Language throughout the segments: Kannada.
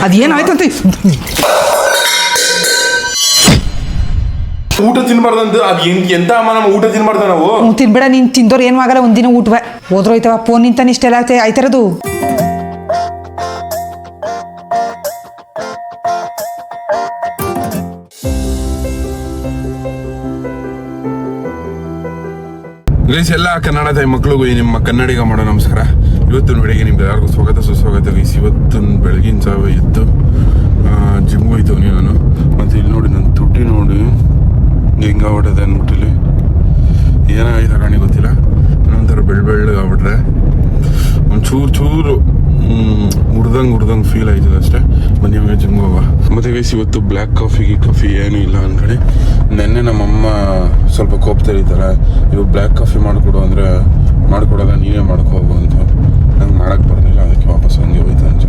ಅದೇನಾಯ್ತಂತ ಊಟ ತಿನ್ಬಾರ್ದಂತ ಅದು ಎಂತ ಅಮ್ಮ ನಮ್ಮ ಊಟ ತಿನ್ಬಾರ್ದ ನಾವು ತಿನ್ಬೇಡ ನೀನ್ ತಿಂದೋರು ಏನು ಆಗಲ್ಲ ಒಂದಿನ ಊಟವ ಹೋದ್ರೋಯ್ತವ ಫೋನ್ ನಿಂತ ಇಷ್ಟೆಲ್ಲ ಆಯ್ತಿರೋದು ಗೈಸ್ ಎಲ್ಲ ಕನ್ನಡ ತಾಯಿ ಮಕ್ಳಿಗೂ ನಿಮ್ಮ ಕನ್ನಡಿಗ ಮಾಡೋ ನಮಸ್ಕಾರ. ಇವತ್ತು ಬೆಳಿಗ್ಗೆ ನಿಮ್ಗೆ ಎಲ್ಲರಿಗೂ ಸ್ವಾಗತ ಸುಸ್ವಾಗತ ಗೈಸ್. ಇವತ್ತು ಬೆಳಗಿನ ಜಾವ ಎದ್ದು ಜಿಮ್ಗೆ ಹೋಯ್ತವನಿ ನಾನು. ಮತ್ತು ಇಲ್ಲಿ ನೋಡಿ ನನ್ನ ತುಟಿ ನೋಡಿ ಹೆಂಗೆ ಆಗ್ಬಿಟ್ಟದೆ ಅಂದ್ಬಿಟ್ಟಿಲ್ಲಿ ಏನಾಗಿದೆ ಕಾಣಿ ಗೊತ್ತಿಲ್ಲ. ಒಂಥರ ಬೆಳ್ಳಗೆ ಆಗ್ಬಿಟ್ರೆ ಒಂಚೂರು ಉರ್ದಂಗೆ ಫೀಲ್ ಆಯ್ತದೆ ಅಷ್ಟೇ. ಬನ್ನಿ ಆಮೇಲೆ ಜಿಮ್ಗೆ ಹೋಗುವ. ಮತ್ತು ಗೈಸ್ ಇವತ್ತು ಬ್ಲ್ಯಾಕ್ ಕಾಫಿ ಏನೂ ಇಲ್ಲ ಅಂದ್ಕಡೆ. ನೆನ್ನೆ ನಮ್ಮಮ್ಮ ಸ್ವಲ್ಪ ಕೋಪ್ತಿರ್ತಾರೆ, ಇವಾಗ ಬ್ಲ್ಯಾಕ್ ಕಾಫಿ ಮಾಡಿಕೊಡು ಅಂದರೆ ಮಾಡಿಕೊಡೋಲ್ಲ, ನೀವೇ ಮಾಡ್ಕೋಬೋದು ಅಂತ. ನಂಗೆ ಮಾಡೋಕ್ಕೆ ಬರೋದಿಲ್ಲ, ಅದಕ್ಕೆ ವಾಪಸ್ ಹಂಗೆ ಹೋಯ್ತು ಅಂತ.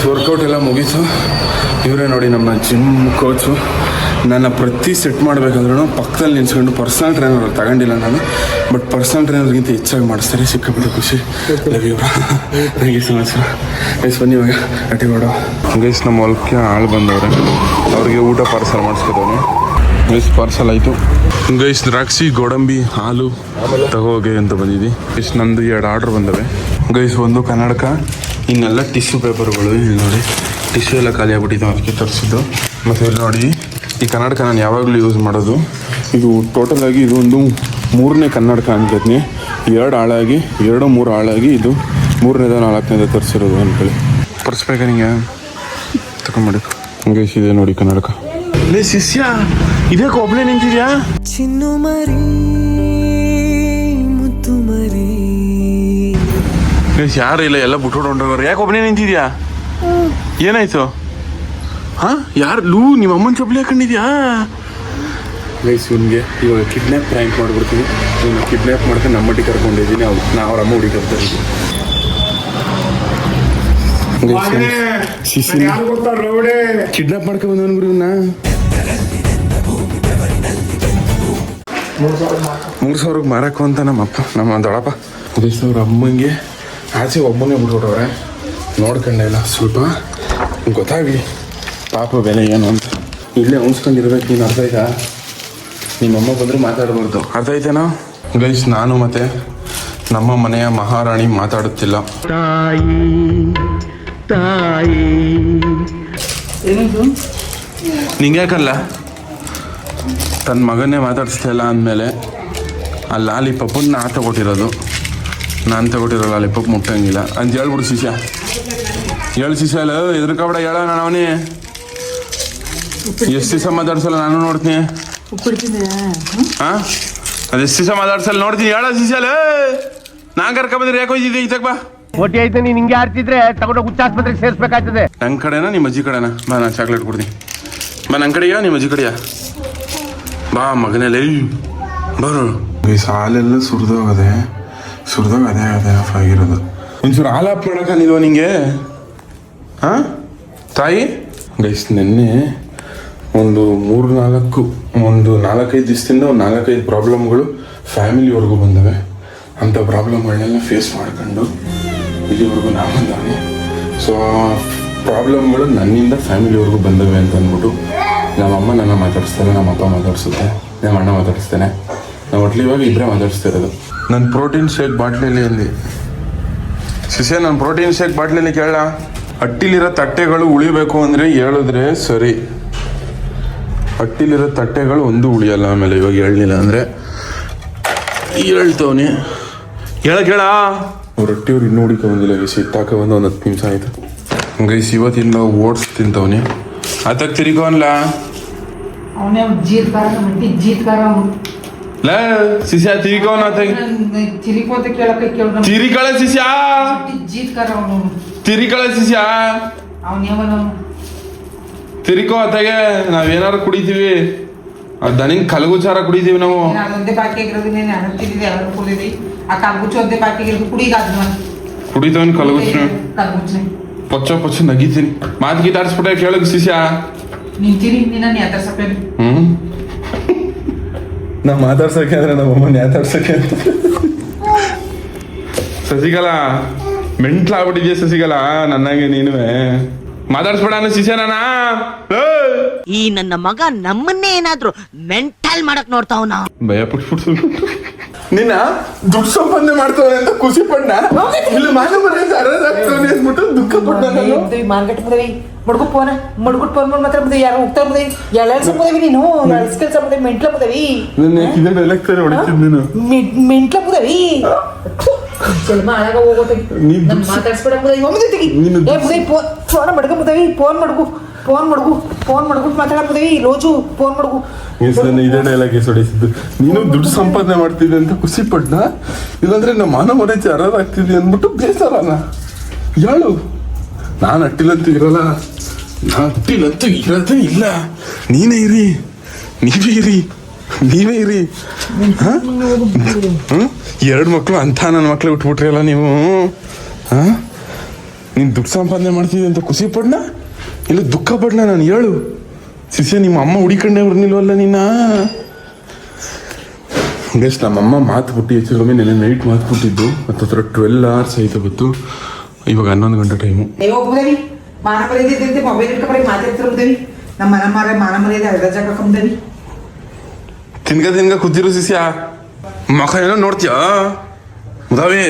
ವರ್ಕೌಟ್ ಎಲ್ಲ ಮುಗೀತು. ಇವರೇ ನೋಡಿ ನಮ್ಮ ಜಿಮ್ ಕೋಚು. ನನ್ನ ಪ್ರತಿ ಸೆಟ್ ಮಾಡಬೇಕಾದ್ರೂ ಪಕ್ಕದಲ್ಲಿ ನಿಲ್ಸ್ಕೊಂಡು ಪರ್ಸನಲ್ ಟ್ರೈನರ್ ತಗೊಂಡಿಲ್ಲ ನಾನು, ಬಟ್ ಪರ್ಸನಲ್ ಟ್ರೈನರ್ಗಿಂತ ಹೆಚ್ಚಾಗಿ ಮಾಡಿಸ್ತಾರೆ. ಸಿಕ್ಕಾಬಿಟ್ಟು ಖುಷಿ. ಲವ್ ಯು ನನಗೆ ಸಮಸ್ಯೆ. ಗೈಸ್ ಬನ್ನಿ ಇವಾಗ ಅಟ್ಟಿ ಮಾಡೋ. ಗೈಸ್ ನಮ್ಮ ಹೊಲಕ್ಕೆ ಆಳು ಬಂದವ್ರೆ, ಅವ್ರಿಗೆ ಊಟ ಪಾರ್ಸಲ್ ಮಾಡಿಸ್ಕೊತವ್ರೆ. ಗೈಸ್ ಪಾರ್ಸಲ್ ಆಯಿತು. ಗೈಸ್ ದ್ರಾಕ್ಷಿ ಗೋಡಂಬಿ ಹಾಲು ತಗೋಗೆ ಅಂತ ಬಂದಿದ್ದಿ. ಗೈಸ್ ನಂದು 2 ಆರ್ಡ್ರ್ ಬಂದವೆ. ಗೈಸ್ ಒಂದು ಕನ್ನಡಕ, ಇನ್ನೆಲ್ಲ ಟಿಶ್ಯೂ ಪೇಪರ್ಗಳು. ಇಲ್ಲಿ ನೋಡಿ ಟಿಶ್ಯೂ ಎಲ್ಲ ಖಾಲಿ ಆಗ್ಬಿಟ್ಟಿದ್ದು, ಅದಕ್ಕೆ ತರಿಸಿದ್ದು. ಮತ್ತು ಇಲ್ಲಿ ನೋಡಿ ಈ ಕನ್ನಡಕ ನಾನು ಯಾವಾಗಲೂ ಯೂಸ್ ಮಾಡೋದು. ಇದು ಟೋಟಲಾಗಿ ಇದು ಒಂದು 3ನೇ ಕನ್ನಡಕ ಅನ್ಕೋತೀನಿ. 2 ಹಾಳಾಗಿ 2-3 ಹಾಳಾಗಿ ಇದು 3ನೇದ 4ನೇದ ತರಿಸಿರೋದು ಅಂದ್ಕೊಳ್ಳಿ. ಪರ್ಸ್ಬೇಕಾ ನಿಂಗೆ ತಗೊಂಡ್ಬಿಡಿ. ಹಂಗೆ ಇದೆ ನೋಡಿ ಕನ್ನಡಕ. ಲೇ ಶಿಷ್ಯ, ಇದಕ್ಕೆ ಒಬ್ಬನೇ ನಿಂತಿದ್ಯಾ? ಚಿನ್ನು ಮರಿ ಮುತ್ತು ಮರಿ. ಯಾರು ಇಲ್ಲ, ಎಲ್ಲ ಬಿಟ್ಬಿಟ್ಟು ಯಾಕೆ ಒಬ್ಬನೇ ನಿಂತಿದ್ಯಾ? ಏನಾಯ್ತು? ಹಾಂ ಯಾರು ಲೂ ನಿಮ್ಮ ಅಮ್ಮನ ಚಪ್ಪಲಿ ಹಾಕೊಂಡಿದ್ಯಾ? ಗೈಸ್ ಇವನಿಗೆ ಇವಾಗ ಕಿಡ್ನ್ಯಾಪ್ ಪ್ರ್ಯಾಂಕ್ ಮಾಡಿಬಿಡ್ತೀನಿ. ಇವನು ಕಿಡ್ನ್ಯಾಪ್ ಮಾಡ್ಕೊಂಡು ನಮ್ಮ ಮಟ್ಟಿಗೆ ಕರ್ಕೊಂಡಿದ್ದೀನಿ. ಅವ್ರ ಅಮ್ಮ ಹುಡುಗಿ ಕರ್ತಾ ಇದ್ದೀನಿ. ಕಿಡ್ನಾಪ್ ಮಾಡ್ಕೊ ಬಂದವನ್ ಗುರು ಇವನ್ನ. 3,000ಕ್ಕೆ ಮಾರಕು ಅಂತ ನಮ್ಮ ದೊಡ್ಡಪ್ಪ. ಗೈಸ್ ಅವ್ರ ಅಮ್ಮಂಗೆ ಆಚೆ ಒಬ್ಬನೇ ಬಿಟ್ಬಿಟ್ಟವ್ರೆ, ನೋಡ್ಕೊಂಡೆ ಇಲ್ಲ. ಸ್ವಲ್ಪ ಗೊತ್ತಾಗಲಿ ಪಾಪ ಬೆಲೆ ಏನು ಅಂತ. ಇಲ್ಲೇ ಉಣ್ಸ್ಕೊಂಡಿರ್ಬೇಕು ನೀನು. ಅರ್ಥ ಆಯ್ತಾ? ನಿಮ್ಮಮ್ಮ ಬಂದರೂ ಮಾತಾಡ್ಬಾರ್ದು, ಅರ್ಥ ಆಯ್ತೇನೋ? ಗೈಸ್ ನಾನು ಮತ್ತೆ ನಮ್ಮ ಮನೆಯ ಮಹಾರಾಣಿ ಮಾತಾಡುತ್ತಿಲ್ಲ. ತಾಯಿ ನಿಂಗೆ ಯಾಕಲ್ಲ ತನ್ನ ಮಗನ್ನೇ ಮಾತಾಡಿಸ್ತಾ ಇಲ್ಲ ಅಂದಮೇಲೆ ಆ ಲಾಲಿಪಪ್ಪನ್ನ ನಾ ತಗೊಟ್ಟಿರೋದು, ನಾನು ತಗೊಟ್ಟಿರೋ ಲಾಲಿಪಪ್ ಮುಟ್ಟಂಗಿಲ್ಲ ಅಂತ ಹೇಳ್ಬಿಡು ಶಿಷ್ಯ. ಹೇಳು ಶಿಷ್ಯ ಅಲ್ಲ, ಎದ್ರಕಬೇಡ, ಹೇಳ ನಾನು ಅವನೇ ಎಷ್ಟು ದಿವಸ ಮಾತಾಡ್ಸಲ್ಲ ನಾನು ನೋಡ್ತೀನಿ. ಹಾಂ ಅದು ಎಷ್ಟು ದಿವಸ ಮಾತಾಡ್ಸಲ್ಲ ನೋಡ್ತೀನಿ. ಹೇಳ ಶಿಷ್ಯ ಅಲ್ಲ, ನಾ ಕರ್ಕೊಂಬಂದ್ರೆ ಯಾಕೆ ಹೋಯ್ತಿದ್ದೆ ಈ ಬಾ ಓಟಿ ಆಯ್ತು. ನೀನು ಹಿಂಗೆ ಆಡ್ತಿದ್ರೆ ತಗೊಂಡು ಹುಚ್ಚ ಆಸ್ಪತ್ರೆಗೆ ಸೇರಿಸ್ಬೇಕಾಗ್ತದೆ. ನನ್ನ ಕಡೆನಾ ನಿಮ್ಮ ಅಜ್ಜಿ ಕಡೆನಾ? ಬಾ ನಾನು ಚಾಕ್ಲೇಟ್ ಕೊಡ್ತೀನಿ. ಬಾ ನನ್ನ ಕಡೆಯಾ ನಿಮ್ಮ ಅಜ್ಜಿ ಕಡೆಯಾ? ಬಾ ಮಗನೆಲ್ಲ ಬರು. ಸಾಲೆಲ್ಲ ಸುರಿದೋಗದೆ ಅದೇ ಆಫ್ ಆಗಿರೋದು. ಒಂಚೂರು ಹಾಲು ಆಫ್ ಮಾಡೋಕ್ಕಾಗಿಲ್ವ ನಿಂಗೆ? ಹಾಂ ತಾಯಿ. ಗೈಸ್ ನೆನ್ನೆ ಒಂದು 4-5 ದಿವಸದಿಂದ ಒಂದು 4-5 ಪ್ರಾಬ್ಲಮ್ಗಳು ಫ್ಯಾಮಿಲಿವರೆಗೂ ಬಂದವೆ. ಅಂಥ ಪ್ರಾಬ್ಲಮ್ಗಳನ್ನೆಲ್ಲ ಫೇಸ್ ಮಾಡ್ಕೊಂಡು ಇಲ್ಲಿವರೆಗೂ ನಾ ಬಂದವೇ. ಸೊ ಪ್ರಾಬ್ಲಮ್ಗಳು ನನ್ನಿಂದ ಫ್ಯಾಮಿಲಿವರೆಗೂ ಬಂದವೆ ಅಂತ ಅಂದ್ಬಿಟ್ಟು ನಮ್ಮಮ್ಮ ನನ್ನ ಮಾತಾಡಿಸ್ತಾರೆ, ನಮ್ಮ ಅಪ್ಪ ಮಾತಾಡಿಸುತ್ತೆ, ನಮ್ಮ ಅಣ್ಣ ಮಾತಾಡಿಸ್ತೇನೆ. ನಾವು ಒಟ್ಲಿ ಇವಾಗ ಇಬ್ಬರೇ ಮಾತಾಡಿಸ್ತಿರೋದು. ನನ್ನ ಪ್ರೋಟೀನ್ ಶೇಕ್ ಬಾಟ್ಲಲ್ಲಿ ಅಂದು ಶಿಷ್ಯ, ನನ್ನ ಪ್ರೋಟೀನ್ ಶೇಕ್ ಬಾಟ್ಲಲ್ಲಿ ಕೇಳ. ಅಟ್ಟಿಲಿರೋ ತಟ್ಟೆಗಳು ಉಳಿಬೇಕು ಅಂದರೆ ಹೇಳಿದ್ರೆ ಸರಿ. ಅಟ್ಟಿಲಿರೋ ತಟ್ಟೆಗಳು ಒಂದು ಉಳಿಯಲ್ಲ. ಆಮೇಲೆ ಇವಾಗ ಹೇಳಲಿಲ್ಲ ಅಂದರೆ ಹೇಳ್ತವನಿ. ಕೇಳ ರೊಟ್ಟಿಯವ್ರು ಇನ್ನೂ ಹುಡುಕ ಬಂದಿಲ್ಲ. ಗೈಸ್ ಇಟ್ಟಾಕ ಬಂದು ಒಂದು 10 ನಿಮಿಷ ಆಯಿತು. ಗೈಸ್ ಇವತ್ತಿಂದ ಓಟ್ಸ್ ತಿಂತವನಿ. ಅದಕ್ಕೆ ತಿರ್ಗೋನ್ಲ ಶಿಷ್ಯ ತಿರ್ಗೋನ ತಿರಿಕಳ ಶಿಷ್ಯ ತಿರಿಕಳ ಶಿಷ್ಯ ತಿರಿಕೋ ಅತ್ತಾಗೆ. ನಾವೇನಾರು ಕುಡಿತೀವಿ, ದನಿಂಗ್ ಕಲಗುಚಾರ ಕುಡಿತೀವಿ ನಾವು. ಕುಡಿತವನ್ ಕಲಗುಚ್ಚ ಪಚ್ಚ ನಗಿತೀನಿ ಮಾತು ಗೀತಾಡ್ಸ್ಬಿಟ್ಟೆ ಕೇಳಕ್ ಶಿಷ್ಯ ನಿಂತೀನಿ ನಿನ್ನ ನೇತರ್ಸಕ್ಕೆ ನಾ ಮಾತಾಡ್ಸಕ್ಕೆ ಅಂದ್ರೆ ನಮ್ಮಮ್ಮ ನೇತಾಡ್ಸಕ್ಕೆ ಅಂತ ಸಸಿಗಲ ಮೆಂಟ್ಲಾಗ್ಬಿಟ್ಟಿದ್ಯಾ ಸಸಿಗಲ ನನ್ನಂಗೆ ನೀನುವೆ ಮಾತಾಡ್ಸ್ಬೇಡ ಅನ್ನೋ ಶಿಷ್ಯ ನಾನಾ ಈ ನನ್ನ ಮಗ ನಮ್ಮನ್ನೇ ಏನಾದ್ರು ಮೆಂಟಲ್ ಮಾಡಕ್ ನೋಡ್ತಾವನ. ಭಯ ಪಟ್ಬಿಡ್ತು ನಿನ್ನ ದುಡ್ಡು ಸಂಪಾದನೆ ಮಾಡ್ತಾವೆ ಅಂತ ಖುಷಿ ಪಡ್ನ ಇಲ್ಲಿ ಮಾತು ಬರೆಯಿಂದ ಅರ್ಧಾಗ್ತಾನೆ ಅಂದ್ಬಿಟ್ಟು ದುಃಖ ಪಡ್ನ ಮಾರ್ಕೆಟ್ ಮುದವಿ ಮಡ್ಗು ಫೋನ್ ಮಾತ್ರ ಮುದವಿ ಯಾರು ಹೋಗ್ತಾ ಮುದವಿ ಎಳ್ಸ ಮುದವಿ ನೀನು ಎಳ್ಸ್ಕೆಲ್ಸ ಮುದವಿ ಮೆಂಟ್ಲ ಮುದವಿ ನನ್ನ ಇದೇ ಡೈಲಾಗ್ ತರ ಹೊಡಿತೀನಿ ನೀನು ಮೆಂಟ್ಲ ಮುದವಿ ಸ್ವಲ್ಪ ಆಳಾಗ ಹೋಗೋತಿ ನಮ್ಮ ಮಾತಾಡ್ಸ್ಬೇಡ ಮುದವಿ ಒಮ್ಮೆ ತೆಗಿ ಏ ಮುದವಿ ಫೋನ್ ಮಡ್ಗ ಮುದವಿ ಫೋನ್ ಮಡ್ಗು ಮಾತಾಡ ಮುದವಿ ರೋಜು ಫೋನ್ ಮಡ್ಗು ಇದೇ ಡೈಲಾಗ್ ಹೊಡಿಸಿದ್ದು ನೀನು ದುಡ್ಡು ಸಂಪಾದನೆ ಮಾಡ್ತಿದ್ದೆ ಅಂತ ಖುಷಿ ಪಡ್ನ ಇಲ್ಲಾಂದ್ರೆ ನಮ್ಮ ಮಾನ ಮರ್ಯಾದೆ ಅರ್ಧಾಗ್ತಿದ್ದೆ ಅಂದ್ಬಿಟ್ಟು ಬೇಸರನ ಹೇಳು ನಾನು ಅಟ್ಟಿಲಂತೂ ಇರಲ್ಲ ಇರೋದೇ ಇಲ್ಲ ನೀವೇ ಇರಿ ಎರಡು ಮಕ್ಕಳು ಅಂತ ನನ್ನ ಮಕ್ಳು ಉಟ್ಬಿಟ್ರಲ್ಲ ನೀವು ನೀನು ದುಡ್ಡು ಸಂಪಾದನೆ ಮಾಡ್ತಿದ್ದೆ ಅಂತ ಖುಷಿ ಪಡ್ನ ಇಲ್ಲ ದುಃಖ ಪಡ್ನ ನಾನು ಹೇಳು ಶಿಷ್ಯ ನಿಮ್ಮ ಅಮ್ಮ ಹುಡಿಕೊಂಡೇ ಬರ್ನಿಲ್ವಲ್ಲ ನೀನ ಗೈಸ್ ನಮ್ಮಮ್ಮ ಮಾತು ಬಿಟ್ಟು ಹೆಚ್ಚು ಕಮ್ಮಿ ನೆನೆ ನೈಟ್ ಮಾತು ಬಿಟ್ಟಿದ್ದು ಹತ್ರ 12 hours ಆಯ್ತು ಗೊತ್ತು ಇವಾಗ 11 ಗಂಟೆ ಟೈಮು ಹೋಗ್ಬೋದವಿ ಮಾನ ಮರ್ಯಾದೆ ಮೊಬೈಲ್ ಇಟ್ಕೊಂಡ್ರೆ ಮಾತಾಡ್ತಿರ್ಬೋದವಿ ನಮ್ಮ ಮಾನ ಮರ್ಯಾದೆ ಅರ್ಧ ಜಾಗ ಕಮ್ದವಿ ತಿನ್ಗ ಕೂತಿರು ಶಿಷ್ಯ ಮಖ ಏನೋ ನೋಡ್ತೀಯ ಮುದಾವಿ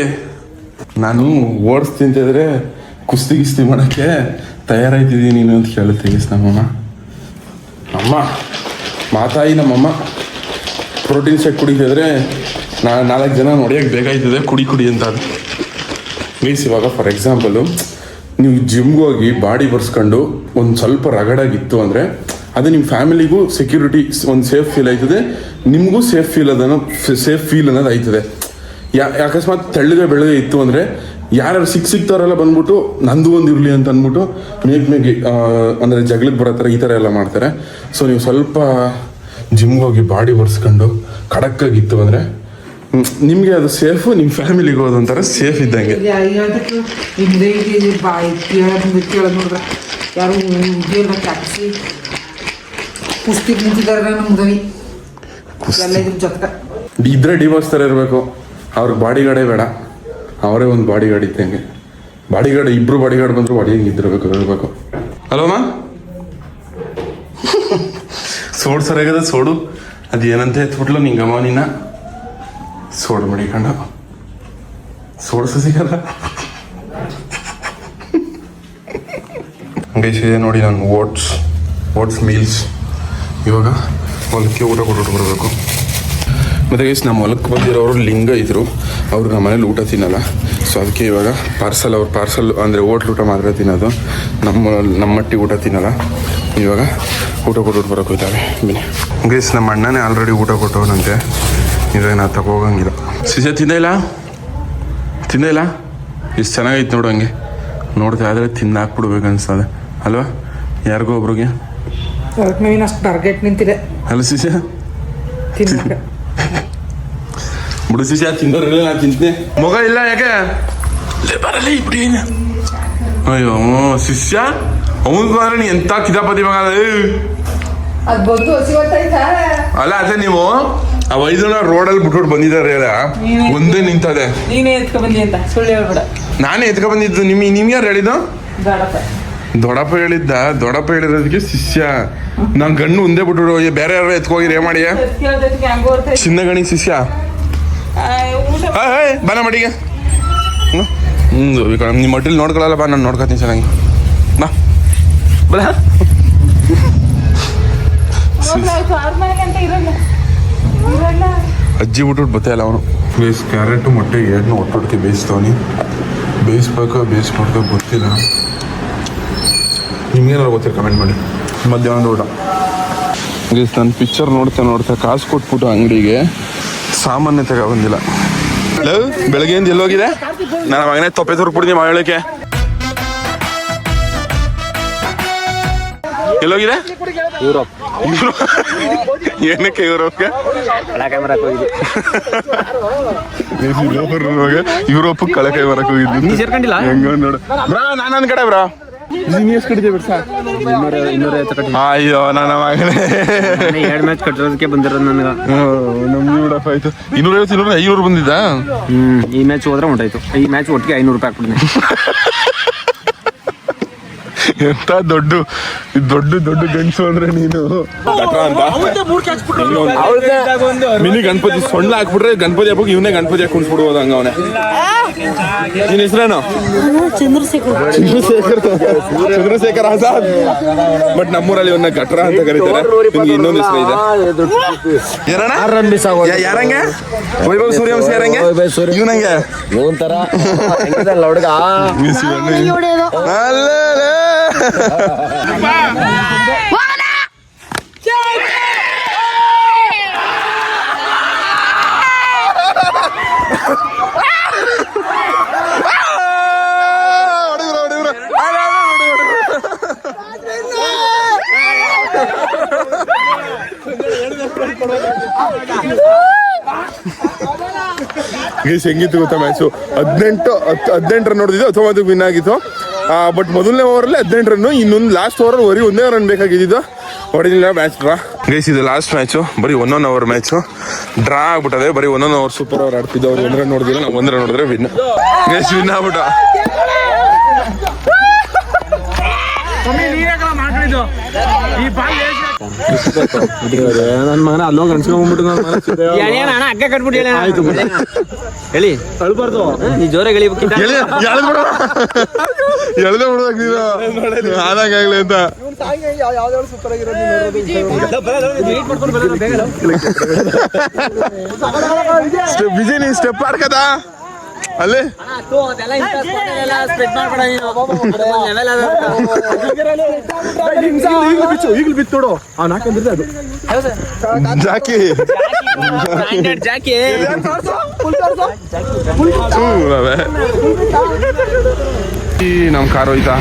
ನಾನು ಓಡಿಸ್ತಿಂತಿದ್ರೆ ಕುಸ್ತಿ ಮಾಡೋಕ್ಕೆ ತಯಾರಾಯ್ತಿದ್ದೀನಿ ನೀನು ಅಂತ ಕೇಳುತ್ತೆ ಗೈಸ್ ನಮ್ಮಮ್ಮ ಅಮ್ಮ ಮಾತಾಯಿ ನಮ್ಮಮ್ಮ ಪ್ರೋಟೀನ್ ಶೇಕ್ ಕುಡಿತಿದ್ರೆ 4 ಜನ ನೋಡಿಯೋಕೆ ಬೇಕಾಯ್ತದೆ ಕುಡಿ ಅಂತ ಅದು ಮೀನ್ಸ್ ಇವಾಗ ಫಾರ್ ಎಕ್ಸಾಂಪಲು ನೀವು ಜಿಮ್ಗೆ ಹೋಗಿ ಬಾಡಿ ಬರ್ಸ್ಕೊಂಡು ಒಂದು ಸ್ವಲ್ಪ ರಗಡಾಗಿತ್ತು ಅಂದರೆ ಅದು ನಿಮ್ಮ ಫ್ಯಾಮಿಲಿಗೂ ಸೆಕ್ಯೂರಿಟಿ ಒಂದು ಸೇಫ್ ಫೀಲ್ ಆಯ್ತದೆ ನಿಮಗೂ ಸೇಫ್ ಫೀಲ್ ಅನ್ನೋದು ಆಯ್ತದೆ ಅಕಸ್ಮಾತ್ ತೆಳ್ಳಗೆ ಬೆಳಗ್ಗೆ ಇತ್ತು ಅಂದರೆ ಯಾರು ಸಿಗ್ತಾರೆಲ್ಲ ಬಂದ್ಬಿಟ್ಟು ನಂದು ಒಂದು ಇರಲಿ ಅಂತ ಅಂದ್ಬಿಟ್ಟು ಮೇಗೆ ಅಂದರೆ ಜಗಳಕ್ಕೆ ಬರೋ ಥರ ಈ ಥರ ಎಲ್ಲ ಮಾಡ್ತಾರೆ. ಸೊ ನೀವು ಸ್ವಲ್ಪ ಜಿಮ್ಗೆ ಹೋಗಿ ಬಾಡಿ ಬರ್ಸ್ಕೊಂಡು ಖಡಕ್ಕಾಗಿತ್ತು ಅಂದರೆ ನಿಮಗೆ ಅದು ಸೇಫು, ನಿಮ್ಮ ಫ್ಯಾಮಿಲಿಗೂ ಅದೊಂಥರ ಸೇಫ್ ಇದ್ದಂಗೆ. ಇದ್ರೆ ಡಿವೋರ್ಸ್ ಥರ ಇರಬೇಕು. ಅವ್ರಿಗೆ ಬಾಡಿ ಗಾರ್ಡೇ ಬೇಡ, ಅವರೇ ಒಂದು ಬಾಡಿ ಗಾರ್ಡ್ ಇದ್ದಂಗೆ. ಬಾಡಿ ಗಾರ್ಡ್ ಇಬ್ರು ಬಾಡಿ ಗಾರ್ಡ್ ಬಂದ್ರು ಬಾಡಿ ಹೆಂಗೆ ಇದ್ದಿರ್ಬೇಕು ಇರಬೇಕು. ಅಲ್ವಮ್ಮ? ಸೋಡು ಸರಿಯಾಗದ ಸೋಡು ಅದು ಏನಂತ ಎತ್ಬಿಟ್ಲು ನಿಂಗಮ್ಮ ನೀನ ಸೋಡು ಮಡಿಕೊಂಡ ಸೋಡು ಸಿಗಲ್ಲ. ಹಂಗೆ ನೋಡಿ ನಾನು ಓಟ್ಸ್ ಮೀಲ್ಸ್ ಇವಾಗ ಹೊಲಕ್ಕೆ ಊಟ ಕೊಟ್ಟು ಬರಬೇಕು. ಮತ್ತು ಗೈಸ್ ನಮ್ಮ ಹೊಲಕ್ಕೆ ಬಂದಿರೋರು ಲಿಂಗ ಇದ್ದರು, ಅವ್ರು ನಮ್ಮ ಮನೇಲಿ ಊಟ ತಿನ್ನಲ್ಲ. ಸೊ ಅದಕ್ಕೆ ಇವಾಗ ಪಾರ್ಸಲ್ ಅಂದರೆ ಹೋಟ್ಲ್ ಊಟ ಮಾತ್ರ ತಿನ್ನೋದು, ನಮ್ಮ ಮಟ್ಟಿಗೆ ಊಟ ತಿನ್ನಲ್ಲ. ಇವಾಗ ಊಟ ಕೊಟ್ಟು ಬರೋಕೆ ಹೋಗ್ತಾವೆ. ಬನ್ನಿ ಗೈಸ್, ನಮ್ಮ ಅಣ್ಣನೇ ಆಲ್ರೆಡಿ ಊಟ ಕೊಟ್ಟವನಂತೆ, ಇವಾಗ ನಾ ತಗೋಗಂಗಿಲ್ಲ. ಸಿಜೆ ತಿಂದೇ ಇಲ್ಲ ಇಷ್ಟು ಚೆನ್ನಾಗೈತೆ ನೋಡು. ಹಂಗೆ ನೋಡ್ತಾ ಆದರೆ ತಿಂದಾಕ್ಬಿಡ್ಬೇಕು ಅನ್ಸ್ತದೆ ಅಲ್ವಾ ಯಾರಿಗೋ ಒಬ್ರಿಗೆ. ಅಷ್ಟು ಟಾರ್ಗೆಟ್ ನಿಂತಿದೆ ಅಲ್ಲ ಸಿಜೆ, ಬಿಡು ಸಿಜೆ, ತಿಂದೋರಿಲ್ಲ ನಾ ತಿಂತೀನಿ. ಮಗ ಇಲ್ಲ ಯಾಕೆ ಬರಲ್ಲ ಇಬ್ಡಿ. ಅಯ್ಯೋ ಶಿಷ್ಯ, ಅವನಿಗೂ ಅಂದ್ರೆ ನೀ ಎಂತ ಕಿತಾಪತಿ ಮಗ. ಅಲ್ಲ ಅದೇ ನೀವು ಆ 5 ಜನ ರೋಡಲ್ಲಿ ಬಿಟ್ಬಿಟ್ಟು ಬಂದಿದ್ದಾರೆ, ಒಂದೇ ನಿಂತದೆ. ನೀನೇ ಎತ್ಕೊ ಬಂದಿ ಅಂತ ಸುಳ್ಳು ಹೇಳ್ಬೇಡ. ನಾನೇ ಎತ್ಕೊ ಬಂದಿದ್ದು. ನಿಮ್ಗೆ ಯಾರು ಹೇಳಿದ್ದು? ದೊಡ್ಡಪ್ಪ ಹೇಳಿದ್ದ. ದೊಡ್ಡಪ್ಪ ಹೇಳಿರೋದಕ್ಕೆ ಶಿಷ್ಯ ನಾನು ಗಣ್ಣು ಒಂದೇ ಬಿಟ್ಬಿಡು, ಬೇರೆ ಯಾರು ಎತ್ಕೋಗಿರಿ ಮಾಡಿ ಚಿನ್ನಗಣಿ ಶಿಷ್ಯ. ಬನ ಮಡಿಗೆ ನಿಮ್ಮ ಮಟ್ಟಿಲ್ ನೋಡ್ಕೊಳ್ಳಲ್ಲ ಬಾ, ನಾನು ನೋಡ್ಕೊತೀನಿ ಚೆನ್ನಾಗಿ. ಬಾ ಬಲ ಅಜ್ಜಿ ಬಿಟ್ಬಿಟ್ಟು ಬತ್ತಾಯಿಲ್ಲ ಅವನು. ಕ್ಯಾರೆಟು ಮೊಟ್ಟೆ ಎರಡನ್ನೂ ಒಟ್ಟೊಟ್ಟಿಗೆ ಬೇಯಿಸ್ತವನಿ. ಬೇಯಿಸ್ಬೇಕೋ ಗೊತ್ತಿಲ್ಲ. ನಿಮ್ಗೇನಾರು ಗೊತ್ತಿರ ಕಮೆಂಟ್ ಮಾಡಿ. ಮಧ್ಯಾಹ್ನದ ಊಟ ನನ್ನ ಪಿಕ್ಚರ್ ನೋಡ್ತಾ ಕಾಸು ಕೊಟ್ಬಿಟ್ಟು ಅಂಗಡಿಗೆ ಸಾಮಾನ್ಯ ತಗೊಬಂದಿಲ್ಲ. ಬೆಳಗ್ಗೆಯಿಂದ ಎಲ್ಲೋಗಿದೆ ನನ್ನ ಮಗನೇ ತೊಪ್ಪೆ ತುರ್ಬಿಡ್ತೀನಿ ಹೇಳಕ್ಕೆ. ಎಲ್ಲೋಗಿದೆ? ಯುರೋಪ್. ಏನಕ್ಕೆ ಯುರೋಪ್ಗೆ? ಕಳಕಾಯಿ ಮರಕ್ಕೆ ಹೋಗಿದ್ವಿ. ಯುರೋಪ್ ಕಳಕಾಯಿ ಮರಕ್ಕೆ ಹೋಗಿದ್ವಿ. ನೀ ಸೇರ್ಕೊಂಡಿಲ್ಲ? ಹೆಂಗ ನೋಡು ಬ್ರಾ, ನಾನು ಕಡೆ ಬ್ರಾ ಎಷ್ಟು ಕಟ್ಟಿದ್ದೆ ಬಿಡ್ಸ? 250 ಕಟ್ಟಿ. ಅಯ್ಯೋ ನನ್ನ ಮಗನೇ, 2 ಮ್ಯಾಚ್ ಕಟ್ಟಿರೋದಕ್ಕೆ ಬಂದಿರೋದು ನನಗೆ. ನಮ್ದು ನೋಡಪ್ಪ ಆಯ್ತು. 250 500 ಬಂದಿದ್ದ. ಈ ಮ್ಯಾಚ್ ಹೋದ್ರೆ ಹೊಂಟಾಯ್ತು. ಈ ಮ್ಯಾಚ್ ಒಟ್ಟಿಗೆ 500 ರೂಪಾಯಿ ಹಾಕ್ಬಿಡ್ತೀನಿ. ಎಂತ ದೊಡ್ಡ ದೊಡ್ಡ ಗಂಡಸು ಅಂದ್ರೆ ನೀನು. ಮಿನಿ ಗಣಪತಿ ಸೊಳ್ಳ ಹಾಕ್ಬಿಟ್ರೆ ಗಣಪತಿ ಹಬ್ಬಕ್ಕೆ ಇವನೇ ಗಣಪತಿ ಹಾಕಿ ಕುಣಿಸ್ಬಿಡ್ಬೋದು ಹಂಗ ಅವನೇ. ನಿನ್ನ ಹೆಸರೇನು? ಚಂದ್ರಶೇಖರ್ ಆಜಾದ್. ಬಟ್ ನಮ್ಮೂರಲ್ಲಿ ಇವನ್ನ ಗಟ್ರ ಅಂತ ಕರೀತಾರೆ. ನಿಮ್ಗೆ ಇನ್ನೊಂದು ಹೆಸರು ಇದೆ. ಯಾರಂಗೆ? ವೈಭವ್ ಸೂರ್ಯವಂಶಿ ಯಾರಂಗೆ? ಇವನಂಗೆ ಒಂಥರ ಹುಡುಗ. ಹೆಂಗಿತ್ತು ಗೊತ್ತಾ ಮ್ಯಾಚು? 18 ರನ್ ನೋಡಿದ್ದು 19 ವಿನ್ ಆಗಿತ್ತು. ಬಟ್ ಮೊದಲನೇ ಓವರಲ್ಲಿ 18 ರನ್ನು. ಇನ್ನೊಂದು ಲಾಸ್ಟ್ ಓವರಲ್ಲಿ ಬರೀ 1 ರನ್ ಬೇಕಾಗಿದ್ದು. ಹೊಡೆದಿಲ್ಲ, ಮ್ಯಾಚ್ ಡ್ರಾ. ಗೈಸ್ ಇದು ಲಾಸ್ಟ್ ಮ್ಯಾಚು, ಬರೀ 1 ಓವರ್ ಮ್ಯಾಚು ಡ್ರಾ ಆಗ್ಬಿಟ್ಟದೆ. ಬರೀ 1 ಓವರ್ ಸೂಪರ್ ಓವರ್ ಆಡ್ತಿದ್ದು. ಅವ್ರು 1 ರನ್ ನೋಡಿದಿಲ್ಲ, ನಾವು 1 ರನ್ ನೋಡಿದ್ರೆ ವಿನ್. ಗೈಸ್ ವಿನ್ ಆಗ್ಬಿಟ್ಟ. ನನ್ನ ಮಗನ ಅಲ್ಲೋಗಿ ಅನ್ಸ್ಕೊಂಡ್ಬಿಟ್ಟು ಅಗ್ಗ ಕಟ್ಬಿಟ್ಟು ಹೇಳಿ ಅಳ್ಬಾರ್ದು. ನೀ ಜೋರಾಗಿ ಎಳಿಬೇಕಿಂತ ಎಳ್ದೆ ಬಿಡ್ಬೇಕು ನೀನು ಆದಾಗಲಿ ಅಂತ. ವಿಜಯ್ ನೀನ್ ಸ್ಟೆಪ್ ಆಡ್ಕದ ಅಲ್ಲೇ ಈಗಲೂ ಬಿತ್ತು ನೋಡು. ಅದು ಜಾಕಿ ಜಾಕಿ ನಮ್ಮ ಕಾರ್ ಹೋಯ್ತಾ?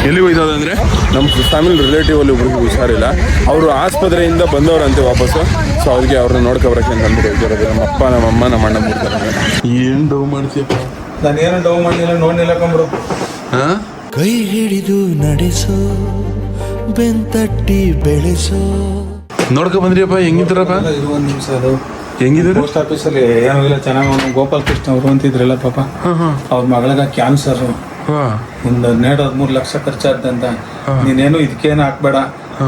ಎಲ್ಲಿ ಹೋಯ್ತದ ಅಂದರೆ ನಮ್ಮ ಫ್ಯಾಮಿಲಿ ರಿಲೇಟಿವ್ ಅಲ್ಲಿ ಒಬ್ರಿಗೆ ಹುಷಾರಿಲ್ಲ. ಅವರು ಆಸ್ಪತ್ರೆಯಿಂದ ಬಂದವರಂತೆ ವಾಪಸ್ಸು. ಸೊ ಅದಕ್ಕೆ ಅವ್ರನ್ನ ನೋಡ್ಕೊಬರಕ್ಕೆ ಅಂತ ಅಂದ್ಬಿಟ್ಟು ಹೋಗ್ತಿರೋದು. ನಮ್ಮ ಅಪ್ಪ, ನಮ್ಮಮ್ಮ, ನಮ್ಮ ಅಣ್ಣ ಬಿಡ್ತಾರೆ. ಏನು ಡೌ ಮಾಡ್ತೀಯಪ್ಪ? ನಾನೇನು ಡೌ ಮಾಡಲಿಲ್ಲ, ನೋಡಿಲ್ಲ ಕಂಬ್ರು. ಹಾಂ, ಕೈ ಹಿಡಿದು ನಡೆಸೋ ಬೆಂತಟ್ಟಿ ಬೆಳೆಸೋ. ನೋಡ್ಕೊ ಬಂದ್ರಿಯಪ್ಪ, ಹೆಂಗಿದ್ದಾರಪ್ಪ? ಇದು 1 ನಿಮಿಷ ಅದು ಹೆಂಗಿದ್ದಾರೆ? ಪೋಸ್ಟ್ ಆಫೀಸಲ್ಲಿ ಏನೂ ಇಲ್ಲ, ಚೆನ್ನಾಗಿ. ಗೋಪಾಲ್ ಕೃಷ್ಣ ಅವರು ಅಂತಿದ್ರಲ್ಲ ಪಾಪ, ಅವ್ರ ಮಗಳಿಗೆ ಕ್ಯಾನ್ಸರ್. ಒಂದು 12-13 ಲಕ್ಷ ಖರ್ಚಾದಂತ. ನೀನೇನು ಇದಕ್ಕೇನು ಹಾಕ್ಬೇಡ,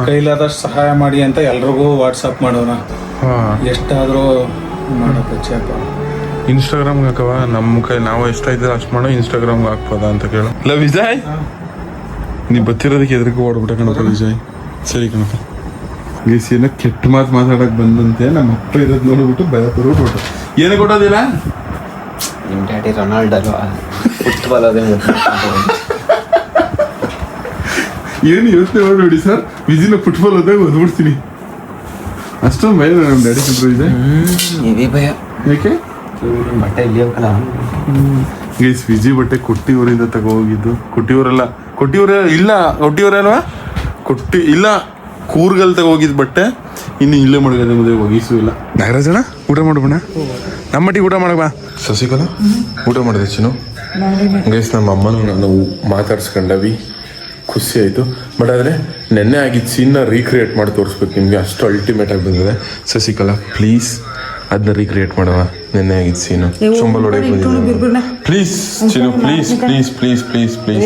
ಕೈಲಾದಷ್ಟು ಸಹಾಯ ಮಾಡಿ ಅಂತ ಎಲ್ರಿಗೂ ವಾಟ್ಸಪ್ ಮಾಡೋಣ. ಎಷ್ಟಾದರೂ ಮಾಡೋಕ್ಕಪ್ಪ. ಇನ್ಸ್ಟಾಗ್ರಾಮ್ಗೆ ಹಾಕವ, ನಮ್ಮ ಕೈ ನಾವು ಎಷ್ಟಾಯ್ತದೆ ಅಷ್ಟು ಮಾಡೋ. ಇನ್ಸ್ಟಾಗ್ರಾಮ್ಗೆ ಹಾಕ್ಬೋದಾ ಅಂತ ಕೇಳು. ಇಲ್ಲ ವಿಜಯ್, ನೀ ಬತ್ತಿರೋದಕ್ಕೆ ಎದುರಿಗೆ ಓಡ್ಬಿಟ್ಟ ಕಣಪ್ಪ ವಿಜಯ್. ಸರಿ ಕಣಪ್ಪ. ಗೀಸಿನ ಕೆಟ್ಟ ಮಾತು ಮಾತಾಡಕ್ಕೆ ಬಂದಂತೆ ನಮ್ಮ ಅಪ್ಪ ಇರೋದು ನೋಡ್ಬಿಟ್ಟು ಭಯ ಪಡ್ಬಿಟ್ಟು ಏನು ಕೊಟ್ಟೋದಿಲ್ಲ. ನಿಮ್ಮ ಡ್ಯಾಡಿ ರೊನಾಲ್ಡ್ ಅಲ್ವಾ? ಫುಟ್ಬಾಲ್ ಅದೇ ಏನು ಯೋಚನೆ ಮಾಡಿ ಸರ್, ವಿಜಿನ ಫುಟ್ಬಾಲ್ ಹೋದಾಗ ಓದ್ಬಿಡ್ತೀನಿ. ಅಷ್ಟೊಂದು ಭಯ ನಮ್ಮ ಡ್ಯಾಡಿ ಕಂಡ್ರು ಇದೆ. ಇದೇ ಭಯ. ಯಾಕೆ? ಬಟ್ಟೆ ಇಲ್ಲಿಯಲ್ಲ. ಗೈಸ್ ವಿಜಿ ಬಟ್ಟೆ ಕೊಟ್ಟಿಯೂರಿಂದ ತಗೋಗಿದ್ದು. ಕೊಟ್ಟಿಯೂರ ಅಲ್ವಾ? ಇಲ್ಲ, ಕೂರ್ಗಲ್ ತಗೋಗಿದ್ದು ಬಟ್ಟೆ. ಇನ್ನು ಇಲ್ಲೇ ಮಡಗದೆ ಮದುವೆ ಒಗೀಸು ಇಲ್ಲ. ನಾಗರಾಜಣ್ಣ ಊಟ ಮಾಡ್ಬೋಣ? ನಮ್ಮ ಮಟ್ಟಿಗೆ ಊಟ ಮಾಡಬಾ. ಶಶಿಕಲಾ ಊಟ ಮಾಡಿದೆ ಚಿನ್ನು. ಗೈಸ್ ನಮ್ಮ ಅಮ್ಮನೂ ನಾನು ಮಾತಾಡ್ಸ್ಕೊಂಡವಿ, ಖುಷಿ ಆಯಿತು. ಬಟ್ ಆದರೆ ನೆನ್ನೆ ಆಗಿದ್ದು ಸೀನ್ನ ರೀಕ್ರಿಯೇಟ್ ಮಾಡಿ ತೋರಿಸ್ಬೇಕು ನಿಮಗೆ, ಅಷ್ಟು ಅಲ್ಟಿಮೇಟ್ ಆಗಿ ಬಂದಿದೆ. ಶಶಿಕಲಾ ಪ್ಲೀಸ್ ಅದನ್ನ ರೀಕ್ರಿಯೇಟ್ ಮಾಡುವ. ನೆನ್ನೆ ಆಗಿದ್ದು ಸೀನು ಚುಂಬಲ್ ಹೊಡೆಯಕ್ಕೆ ಬಂದಿದ್ದೆ. Please Chinnu, please please please please please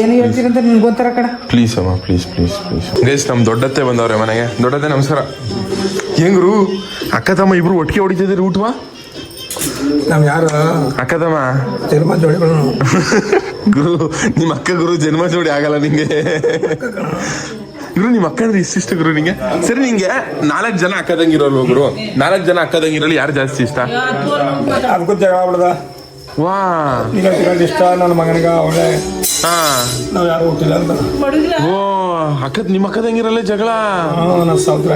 please ಅಮ್ಮ, ಪ್ಲೀಸ್ ಪ್ಲೀಸ್ ಪ್ಲೀಸ್. ಗೈಸ್ ನಮ್ಮ ದೊಡ್ಡತ್ತೆ ಬಂದವ್ರೆ ಮನೆಗೆ. ದೊಡ್ಡತ್ತೆ ನಮಸ್ಕಾರ. ಹೆಂಗ್ರು ಅಕ್ಕ ತಮ್ಮ ಇಬ್ರು ಒಟ್ಟಿಗೆ ಹೊಡಿತಿದ್ದೀರಿ ಊಟವಾ? ನಾವು ಯಾರು ಅಕ್ಕ ತಮ್ಮ ಜನ್ಮ ಜೋಡಿಗಳು ಗುರು, ನಿಮ್ಮ ಅಕ್ಕ ಗುರು ಜನ್ಮ ಜೋಡಿ ಆಗಲ್ಲ ನಿಂಗೆ ಗುರು. ನಿಮ್ಮ ಅಕ್ಕ ಅಂದ್ರೆ ಇಷ್ಟ ಗುರು ನಿಂಗೆ. ಸರಿ, ನಿಂಗೆ 4 ಜನ ಅಕ್ಕ ತಂಗಿರೋಲ್ವ ಗುರು? 4 ಜನ ಅಕ್ಕ ತಂಗಿರಲ್ಲಿ ಯಾರು ಜಾಸ್ತಿ ಇಷ್ಟ? ಅದಕ್ಕೂ ಜಗಳ ಆಗ್ಬಿಡ್ದ. ವಾ, ಈಗ ಇಷ್ಟ ನನ್ನ ಮಗನಿಗೆ ಅವಳೆ. ಹಾ, ನಾವು ಯಾರು ಹುಟ್ಟಿಲ್ಲ ಅಂತ. ಓ ನಿಮ್ಮ ಅಕ್ಕ ತಂಗಿರಲ್ಲೇ ಜಗಳ? ನಾವು ಸೌತ್ರ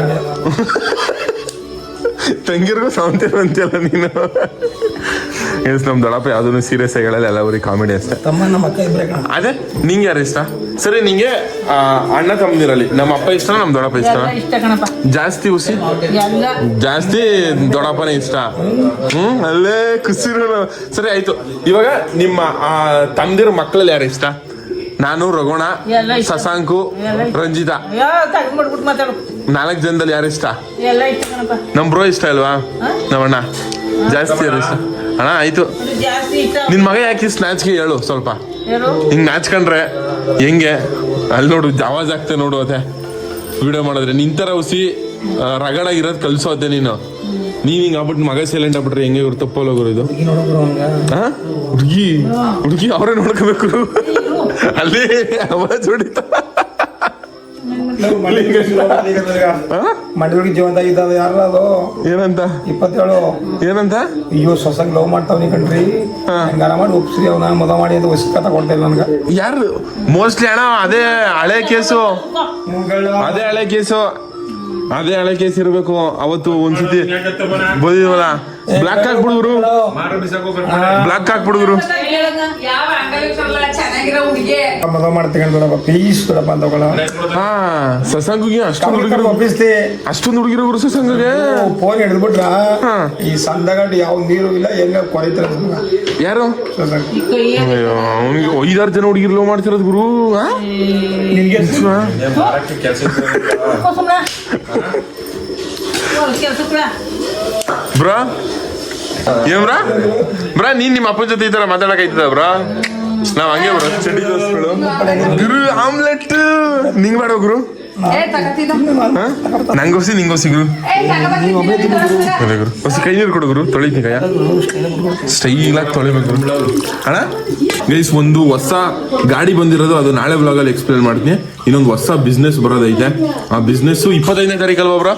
ತಂಗಿರ್ಗೂ ಸಾವಂತಿರ ಅಂತೆಲ್ಲ ನೀನು. ಎಸ್ ನಮ್ಮ ದೊಡ್ಡಪ್ಪ ಯಾವುದೂ ಸೀರಿಯಸ್ ಆಗಿ ಹೇಳಲ್ಲ, ಎಲ್ಲ ಬರೀ ಕಾಮಿಡಿ ಅಷ್ಟೇ. ತಮ್ಮ ನಮ್ಮ ಅಕ್ಕ ಇಬ್ಬರೇ ಕಣ. ಅದೇ ನಿಂಗೆ ಯಾರು ಇಷ್ಟ? ಸರಿ ನಿಂಗೆ ಅಣ್ಣ ತಮ್ಮದಿರಲ್ಲಿ ನಮ್ಮ ಅಪ್ಪ ಇಷ್ಟ, ನಮ್ಮ ದೊಡ್ಡಪ್ಪ ಇಷ್ಟ? ಇಷ್ಟ ಕಣಪ್ಪ ಜಾಸ್ತಿ ಹುಸಿ ಎಲ್ಲ ಜಾಸ್ತಿ ದೊಡ್ಡಪ್ಪನೇ ಇಷ್ಟ. ಅಲ್ಲೇ ಖುಷಿರು. ಸರಿ ಆಯ್ತು, ಇವಾಗ ನಿಮ್ಮ ತಮ್ಮದಿರ ಮಕ್ಕಳಲ್ಲಿ ಯಾರು ಇಷ್ಟ? ನಾನು, ರಘುಣ, ಎಲ್ಲ ಇಷ್ಟ. ಶಶಾಂಕು, ರಂಜಿತಾ, ಮಾಡ್ಬಿಟ್ಟು ಮಾತಾಡು 4 ಜನದಲ್ಲಿ ಯಾರು ಇಷ್ಟ? ಎಲ್ಲ ಇಷ್ಟ ಕಣಪ್ಪ. ನಮ್ ಬ್ರೋ ಇಷ್ಟ ಅಲ್ವಾ? ನಮ್ಮಣ್ಣ ಜಾಸ್ತಿ ಯಾರು ಇಷ್ಟ? ಅಣ್ಣ ಆಯ್ತು, ಜಾಸ್ತಿ ಇಷ್ಟ ನಿನ್ ಮಗ ಯಾಕೆ ಇಷ್ಟು ನಾಚಿಕೆ ಹೇಳು ಸ್ವಲ್ಪ. ಯಾರು ಹಿಂಗ್ ನಾಚ್ಕೊಂಡ್ರೆ ಹೆಂಗೆ? ಅಲ್ಲಿ ನೋಡು ಆವಾಜ್ ಆಗ್ತದೆ ನೋಡು, ಅದೇ ವಿಡಿಯೋ ಮಾಡಿದ್ರೆ ನಿಂತರ ಹುಸಿ ರಗಡಾಗಿರೋದು ಕಲ್ಸೋದೆ ನೀನು. ನೀವ್ ಹಿಂಗ್ ಆಗ್ಬಿಟ್ಟು ಮಗ ಸೈಲೆಂಟ್ ಆಗ್ಬಿಟ್ರೆ ಹೆಂಗೆ ಇವ್ರು ತಪ್ಪೋಗೋರು ಇದು? ಹುಡುಗಿ ಅವರೇ ನೋಡ್ಕೋಬೇಕು. ಅಲ್ಲಿ ಆವಾಜ್ ಹೊಡಿತ ಮಂಡ್ಯದೊಳಗೆ ಜೀವಂತ ಇದ್ದಾವೆ ಯಾರು ಅದು? ಏನಂತ 27 ಏನಂತ? ಅಯ್ಯೋ ಸೊಸಂಗ್ ಲವ್ ಮಾಡ್ತಾವ್ನಿ ಕಣ್ರಿ. ಹಂಗಾರ ಮಾಡಿ ಒಪ್ಸ್ರಿ ಅವನ ಮದುವೆ ಮಾಡಿ ಅಂತ ವಸಿಕ ತಗೊಳ್ತೇವೆ ನನ್ಗೆ. ಯಾರು? ಮೋಸ್ಟ್ಲಿ ಅಣ್ಣ ಅದೇ ಹಳೆ ಕೇಸು, ಅದೇ ಹಳೆ ಕೇಸು, ಅದೇ ಹಳೆ ಕೇಸ್ ಇರ್ಬೇಕು. ಅವತ್ತು ಒಂದ್ಸತಿ ಬಂದಿದ್ವಲ್ಲ, ಬ್ಲಾಕ್ ಹಾಕ್ಬಿಡುದ್ರು, ಬ್ಲಾಕ್ ಹಾಕ್ಬಿಡುದ್ರು. ಮದುವೆ ಮಾಡ್ತೀನಿ ದೊಡ್ಡಪ್ಪ, ಪ್ಲೀಸ್ ದೊಡ್ಡಪ್ಪ ಅಂತ ತಗೊಳ. ಹಾ, ಸಸಂಗಿಗೆ ಅಷ್ಟೊಂದು ಹುಡುಗಿರು, ಒಪ್ಪಿಸ್ಲಿ. ಅಷ್ಟೊಂದು ಹುಡುಗಿರು ಸಸಂಗಿಗೆ ಫೋನ್ ಹಿಡಿದ್ಬಿಟ್ರ ಈ ಸಂದಗಂಡು ಯಾವ ನೀರು ಇಲ್ಲ, ಹೆಂಗ ಕೊರಿತಾರ ಯಾರು? ಸಸಂಗ್ ಅಯ್ಯೋ, ಅವ್ನಿಗೆ 5-6 ಜನ ಹುಡುಗಿರು ಲವ್ ಮಾಡ್ತಿರೋದು ಗುರು. ನಿನ್ಗೆ ಬ್ರಾ ಏನ್ ಬ್ರಾ ನೀನ್ ನಿಮ್ಮ ಅಪ್ಪನ ಜೊತೆ ಈ ತರ ಮಾತಾಡಕೈತದ ಬ್ರಾ? ನಾವ್ ಹಂಗೆ ಬ್ರಾ ಚಡಿ ದೋಸ್ತಗಳು. ಗುರು ಆಮ್ಲೆಟ್ ನಿಂಗ್ ಬೇಡ ಗುರು, ನಂಗೋಸಿ ನಿಂಗೋಸಿ ಗುರು. ಅದೇ ಗುರು, ಹೊಸ ಕೈ ನೀರು ಕೊಡು ಗುರು, ತೊಳಿತೀನಿ ಕೈಯ ಸ್ಟೈಲಾಗಿ ತೊಳಿಬೇಕು ಗುರು. ಅಣ್ಣ ಗೈಸ್, ಒಂದು ಹೊಸ ಗಾಡಿ ಬಂದಿರೋದು, ಅದು ನಾಳೆ ಬ್ಲಾಗಲ್ಲಿ ಎಕ್ಸ್ಪ್ಲೇನ್ ಮಾಡ್ತೀನಿ. ಇನ್ನೊಂದು ಹೊಸ ಬಿಸ್ನೆಸ್ ಬರೋದೈತೆ. ಆ ಬಿಸ್ನೆಸ್ 25ನೇ ತಾರೀಕಲ್ವಾ ಬ್ರಾ?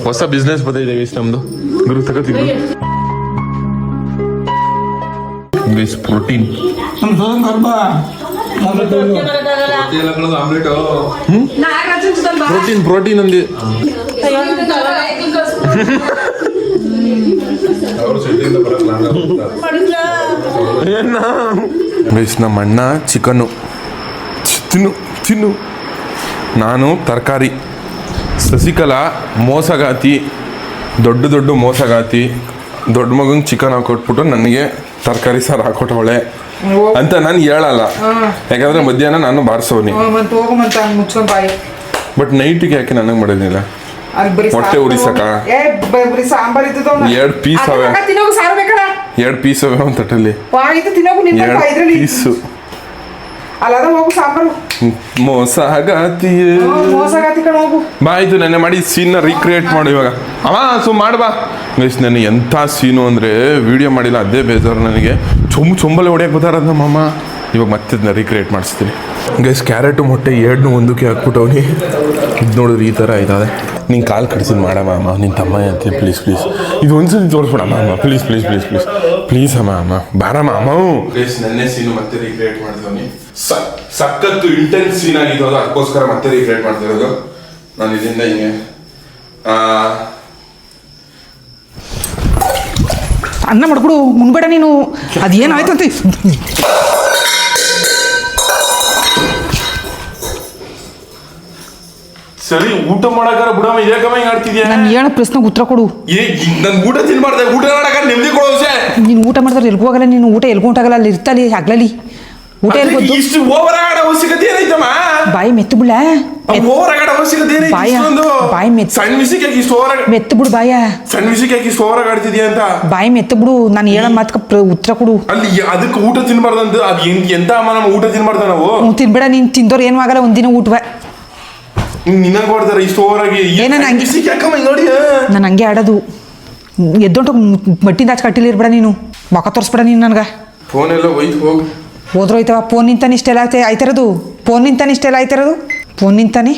ಹೊಸ ಬಿಸ್ನೆಸ್ ಬರ್ತೈತೆ ಗೈಸ್ ನಮ್ದು. ಗುರು ತಗೋತೀವಿ ಗೈಸ್, ಪ್ರೋಟೀನ್ ಪ್ರೋಟೀನ್ ಪ್ರೋಟೀನ್ ಅಂದಿ. ಗೈಸ್, ನಮ್ಮ ಅಣ್ಣ ಚಿಕನ್ನು ತಿನ್ನು, ನಾನು ತರಕಾರಿ. ಸಸಿಕಲಾ ಮೋಸಗಾತಿ, ದೊಡ್ಡ ಮೋಸಗಾತಿ. ದೊಡ್ಡ ಮಗಂಗೆ ಚಿಕನ್ ಹಾಕೊಟ್ಬಿಟ್ಟು ನನಗೆ ತರಕಾರಿ ಸಾರು ಹಾಕೊಟ್ಟವಳೆ ಅಂತ ನಾನು ಹೇಳಲ್ಲ, ಯಾಕಂದ್ರೆ ಮಧ್ಯಾಹ್ನ ನಾನು ಬಾರಿಸೋನಿ. ಬಟ್ ನೈಟಿಗೆ ಯಾಕೆ ನನಗೆ ಮಾಡೋದಿಲ್ಲ? ಹೊಟ್ಟೆ ಉರಿಸಕ ಎರಡು ಪೀಸ್ ಅವೆ, 2 ಪೀಸ್ ಅವೆ ಒಂದು ತಟ್ಟಲ್ಲಿ, 2 ಪೀಸು. ಮೋಸಗಾತಿ ಬಾ, ಆಯ್ತು ನೆನ್ನೆ ಮಾಡಿ ಸೀನ್ನ ರೀಕ್ರಿಯೇಟ್ ಮಾಡು ಇವಾಗ. ಮಾಡ್ಬಾ ಗೈಸ್. ನನಗೆ ಎಂಥ ಸೀನು ಅಂದರೆ ವಿಡಿಯೋ ಮಾಡಿಲ್ಲ, ಅದೇ ಬೇಜಾರು ನನಗೆ. ಚೊಂಬಲೆ ಹೊಡೆಯಕ್ಕೆ ಬರ್ತಾರ ನಮ್ಮಮ್ಮ. ಇವಾಗ ಮತ್ತೆ ಅದನ್ನ ರೀಕ್ರಿಯೇಟ್ ಮಾಡಿಸ್ತೀನಿ ಗೈಸ್. ಕ್ಯಾರೆಟು ಮೊಟ್ಟೆ 2 ಒಂದಕ್ಕೆ ಹಾಕ್ಬಿಟ್ಟವ್ನಿ. ಇದು ನೋಡಿದ್ರೆ ಈ ಥರ ಆಯ್ತದೆ. ನಿಂಗೆ ಕಾಲು ಕಡಿಸಿದ್ ಮಾಡಮ್ಮ ಅಮ್ಮ, ನಿನ್ನ ತಮ್ಮ ಅಂತೀನಿ ಪ್ಲೀಸ್ ಇದು ಒಂದ್ಸತಿ ತೋರಿಸ್ಬಿಡಮ್ಮ ಅಮ್ಮ, ಪ್ಲೀಸ್ ಅಮ್ಮ ಬಾರಮ್ಮ ಅಮ್ಮ. ಗೈಸ್, ನೆನ್ನೆ ಸೀನು ಮತ್ತೆ ರೀಕ್ರಿಯೇಟ್ ಮಾಡ್ತವ್ನಿ. ಸಖತ್ತು ಇಂಟೆನ್ಸ್ ಸೀನ್ ಆಗಿದ್ದು, ಅದಕ್ಕೋಸ್ಕರ ಮತ್ತೆ ರೀಕ್ರಿಯೇಟ್ ಮಾಡ್ತಿರೋದು. ನಾನು ಇದರಿಂದ ಹಿಂಗೆ ಅನ್ನ ಮಾಡ್ಬಿಡು, ಮುನ್ಬೇಡ ನೀನು. ಅದೇನಾಯ್ತು ಅಂತ ಸರಿ, ಊಟ ಮಾಡಕ್ಕಾರ ಬಿಡಮ್ಮ, ಇದೇಕಮ್ಮ ಹಿಂಗೆ ಆಡ್ತಿದ್ಯಾ? ನಾನು ಏನೋ ಪ್ರಶ್ನೆಗೆ ಉತ್ತರ ಕೊಡು. ನನ್ ಊಟ ತಿನ್ಬಾರ್ದೆ, ಊಟ ಮಾಡಕ ನೆಮ್ಮದಿ ಕೊಡೋ ವಿಷಯ. ನೀನು ಊಟ ಮಾಡಿದ್ರೆ ಎಲ್ಗೂ ಆಗಲ್ಲ, ನೀನು ಊಟ ಎಲ್ಗೂ ಉಂಟಾಗಲ್ಲ, ಅಲ್ಲಿ ಇರ್ತಲ್ಲಿ ಹಗ್ಲಲ್ಲಿ ಊಟ ಎಲ್ಗೊದ್ದು. ಇಷ್ಟು ಓವರ್ ಆಡ ಅವಶ್ಯಕತೆ ಏನೈತಮ್ಮ? ಬಾಯಿ ಮೆತ್ತು ಬಿಡ, ಓವರ್ ಆಡ ಅವಶ್ಯಕತೆ ಏನೈತೆ? ಬಾಯಿ ಮೆತ್ತು, ಸಣ್ಣ ವಿಷಯಕ್ಕೆ ಇಷ್ಟು ಓವರ್ ಮೆತ್ತು ಬಿಡು ಬಾಯ. ಸಣ್ಣ ವಿಷಯಕ್ಕೆ ಇಷ್ಟು ಓವರ್ ಆಡ್ತಿದ್ಯಾ ಅಂತ ಬಾಯಿ ಮೆತ್ತು ಬಿಡು. ನಾನು ಹೇಳೋ ಮಾತಕ್ಕೆ ಉತ್ತರ ಕೊಡು. ಅಲ್ಲಿ ಅದಕ್ಕೆ ಊಟ ತಿನ್ಬಾರ್ದಂತ, ಅದು ಎಂತ ಅಮ್ಮ, ನಮ್ಮ ಊಟ ತಿನ್ಬಾರ್ದ ನಾವು? ತಿನ್ಬೇಡ, ನೀನು ತಿಂದೋರು ಏನು ಆಗಲ್ಲ, ಒಂದಿನ ಊಟವ ನಿನ್ನಂಗೆ ಕೊಡ್ತಾರೆ ಇಷ್ಟು ಓವರ್ ಆಗಿ. ನಾನು ಹಂಗೆ ಆಡೋದು. ಎದ್ದೊಂಟು ಮಟ್ಟಿಂದ ಆಚೆ ಕಟ್ಟಿಲಿ ಇರ್ಬೇಡ ನೀನು, ಮಕ ತೋರಿಸ್ಬೇಡ ನೀನು ನನಗೆ. ಫೋನ್ ಎಲ್ಲ ಹೋಯ್ತು, ಹೋಗು. ಹೋದ್ರೋಯ್ತವ. ಫೋನ್ ನಿಂತಾನೆ ಇಷ್ಟೆಲ್ಲ ಆಯ್ತಿರೋದು, ಫೋನ್ ನಿಂತಾನೆ ಇಷ್ಟೆಲ್ಲ ಆಯ್ತಿರೋದು, ಫೋನ್ ನಿಂತಾನೆ.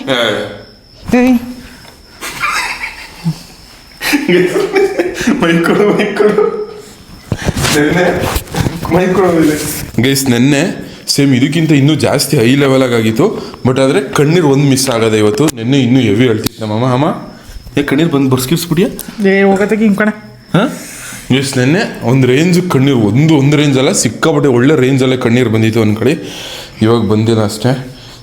ಗೈಸ್, ನೆನ್ನೆ ಸೇಮ್ ಇದಕ್ಕಿಂತ ಇನ್ನೂ ಜಾಸ್ತಿ ಹೈ ಲೆವೆಲ್ ಆಗಿತ್ತು. ಬಟ್ ಆದರೆ ಕಣ್ಣೀರು ಒಂದು ಮಿಸ್ ಆಗದೆ ಇವತ್ತು. ನೆನ್ನೆ ಇನ್ನೂ ಹೆವಿ ಹೇಳ್ತಿತ್ತು ನಮ್ಮಮ್ಮ. ಅಮ್ಮ ಕಣ್ಣೀರು ಬಂದು ಬರ್ಸ್ಕಿರ್ಸ್ಬಿಡಿಯಾ? ಹೋಗತ್ತೆ ಹಿಂಗೆ ಕಣ. ಹಾಂ ಎಸ್ ನೆನ್ನೆ ಒಂದು ರೇಂಜ್ ಕಣ್ಣೀರು ಒಂದು ರೇಂಜಲ್ಲ ಸಿಕ್ಕಾಪಟ್ಟೆ ಒಳ್ಳೆ ರೇಂಜಲ್ಲೇ ಕಣ್ಣೀರು ಬಂದಿತ್ತು ಒಂದು ಕಡೆ. ಇವಾಗ ಬಂದಿಲ್ಲ ಅಷ್ಟೇ.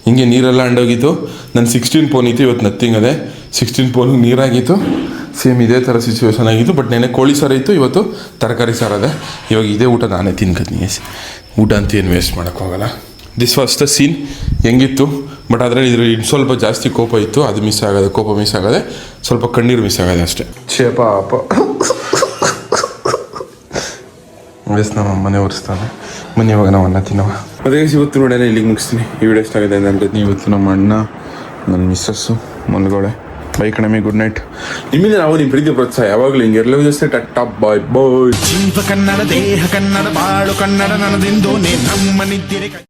ಹಿಂಗೆ ನೀರೆಲ್ಲ ಅಂಡೋಗಿತ್ತು. ನನ್ನ 16 ಫೋನ್ ಇತ್ತು, ಇವತ್ತು ನಥಿಂಗ್ ಅದೇ. 16 ಫೋನ್ಗೆ ನೀರಾಗಿತ್ತು. ಸೇಮ್ ಇದೇ ಥರ ಸಿಚುವೇಶನ್ ಆಗಿತ್ತು. ಬಟ್ ನೆನೆ ಕೋಳಿ ಸಾರು ಇತ್ತು, ಇವತ್ತು ತರಕಾರಿ ಸಾರು ಅದೇ. ಇವಾಗ ಇದೇ ಊಟ ನಾನೇ ತಿನ್ಕತ್ತೀನಿ. ಊಟ ಅಂತ ಏನು ವೇಸ್ಟ್ ಮಾಡೋಕ್ಕೋಗಲ್ಲ. This was the scene. ಹೆಂಗಿತ್ತು, ಬಟ್ ಅದರಲ್ಲಿ ಇದ್ರಲ್ಲಿ ಸ್ವಲ್ಪ ಜಾಸ್ತಿ ಕೋಪ ಇತ್ತು. ಅದು ಮಿಸ್ ಆಗೋದೆ, ಕೋಪ ಮಿಸ್ ಆಗೋದೆ, ಸ್ವಲ್ಪ ಕಣ್ಣೀರು ಮಿಸ್ ಆಗೋದೆ ಅಷ್ಟೇ. ಪಾಪ ಬೇಸ್ ನಮ್ಮ ಮನೆ ಒರೆಸ್ತಾನೆ. ಬನ್ನಿ ಇವಾಗ ನಾವು ಅನ್ನ ತಿನ್ನವ. ಅದೇ ಇವತ್ತು ನೋಡೋಣ, ಇಲ್ಲಿಗೆ ಮುಗಿಸ್ತೀನಿ. ಈ ವಿಡಿಯೋ ಇಷ್ಟ ಆಗಿದೆ ಅಂತ ಅನ್ಕೋತೀನಿ. ಇವತ್ತು ನಮ್ಮ ಅಣ್ಣ, ನನ್ನ ಮಿಸ್ಸಸ್ಸು, ಮಲ್ಗೋಳೆ. ಬೈ ಕಣಮಿ, ಗುಡ್ ನೈಟ್. ನಿಮ್ಮಿಂದ ನಾವು ನಿಮ್ಮ ಪ್ರೀತಿ ಪ್ರೋತ್ಸಾಹ ಯಾವಾಗಲೂ ಹಿಂಗೆ ಎಲ್ಲವೂ ಜೊತೆ ಟಟ್ಟಾ ಬಾಯ್ ಬಾಯ್. ಜೀವ ಕನ್ನಡ, ದೇಹ ಕನ್ನಡ, ಬಾಳು ಕನ್ನಡ, ನನ್ನದೆಂದು ನಮ್ಮ ನಿದ್ದೆ